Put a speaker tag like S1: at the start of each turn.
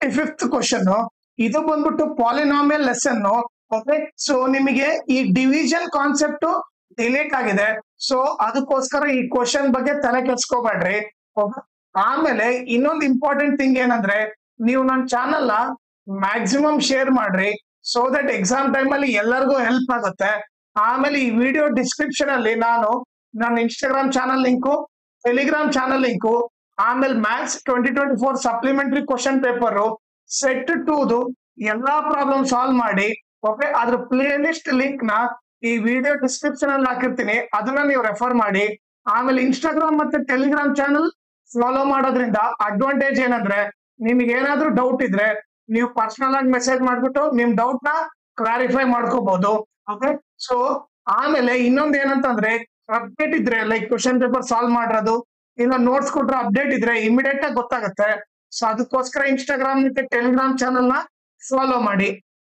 S1: 55th question ಇದು ಬಂದ್ಬಿಟ್ಟು polynomial lesson. Okay, so ನಿಮಗೆ ಈ ಡಿವಿಷನ್ ಕಾನ್ಸೆಪ್ಟ್ ಡಿಲೀಟ್ ಆಗಿದೆ, ಸೊ ಅದಕ್ಕೋಸ್ಕರ ಈ ಕ್ವಶನ್ ಬಗ್ಗೆ ತಲೆ ಕೆಡ್ಸ್ಕೋಬೇಡ್ರಿ. ಆಮೇಲೆ ಇನ್ನೊಂದು ಇಂಪಾರ್ಟೆಂಟ್ ಥಿಂಗ್ ಏನಂದ್ರೆ, ನೀವು ನನ್ನ ಚಾನಲ್ ಮ್ಯಾಕ್ಸಿಮಮ್ ಶೇರ್ ಮಾಡ್ರಿ, ಸೊ ದಟ್ ಎಕ್ಸಾಮ್ ಟೈಮ್ ಅಲ್ಲಿ ಎಲ್ಲರಿಗೂ ಹೆಲ್ಪ್ ಆಗುತ್ತೆ. ಆಮೇಲೆ ಈ ವಿಡಿಯೋ ಡಿಸ್ಕ್ರಿಪ್ಷನ್ ಅಲ್ಲಿ ನನ್ನ Instagram channel link, Telegram channel link, ಆಮೇಲೆ maths 2024 supplementary question paper set 2 ಎಲ್ಲಾ ಪ್ರಾಬ್ಲಮ್ ಸಾಲ್ವ್ ಮಾಡಿ. ಓಕೆ, ಅದ್ರ ಪ್ಲೇ ಲಿಸ್ಟ್ ಲಿಂಕ್ ನ ಈ ವಿಡಿಯೋ ಡಿಸ್ಕ್ರಿಪ್ಷನ್ ಅಲ್ಲಿ ಹಾಕಿರ್ತೀನಿ, ಅದನ್ನ ನೀವು ರೆಫರ್ ಮಾಡಿ. ಆಮೇಲೆ ಇನ್ಸ್ಟಾಗ್ರಾಮ್ ಮತ್ತೆ ಟೆಲಿಗ್ರಾಮ್ ಚಾನಲ್ ಫಾಲೋ ಮಾಡೋದ್ರಿಂದ ಅಡ್ವಾಂಟೇಜ್ ಏನಂದ್ರೆ, ನಿಮ್ಗೆ ಏನಾದ್ರೂ ಡೌಟ್ ಇದ್ರೆ ನೀವು ಪರ್ಸನಲ್ ಆಗಿ ಮೆಸೇಜ್ ಮಾಡ್ಬಿಟ್ಟು ನಿಮ್ ಡೌಟ್ ನ ಕ್ಲಾರಿಫೈ ಮಾಡ್ಕೋಬಹುದು. ಓಕೆ, ಸೊ ಆಮೇಲೆ ಇನ್ನೊಂದ್ ಏನಂತಂದ್ರೆ, ಅಪ್ಡೇಟ್ ಇದ್ರೆ ಲೈಕ್ ಕ್ವಶನ್ ಪೇಪರ್ ಸಾಲ್ವ್ ಮಾಡಿರೋದು ಇಲ್ಲ ನೋಟ್ಸ್ ಕೊಟ್ರೆ ಅಪ್ಡೇಟ್ ಇದ್ರೆ ಇಮಿಡಿಯೇಟ್ ಆಗಿ ಗೊತ್ತಾಗುತ್ತೆ. ಸೊ ಅದಕ್ಕೋಸ್ಕರ ಇನ್ಸ್ಟಾಗ್ರಾಮ್ ಮತ್ತೆ ಟೆಲಿಗ್ರಾಮ್ ಚಾನಲ್ ನ ಫಾಲೋ ಮಾಡಿ.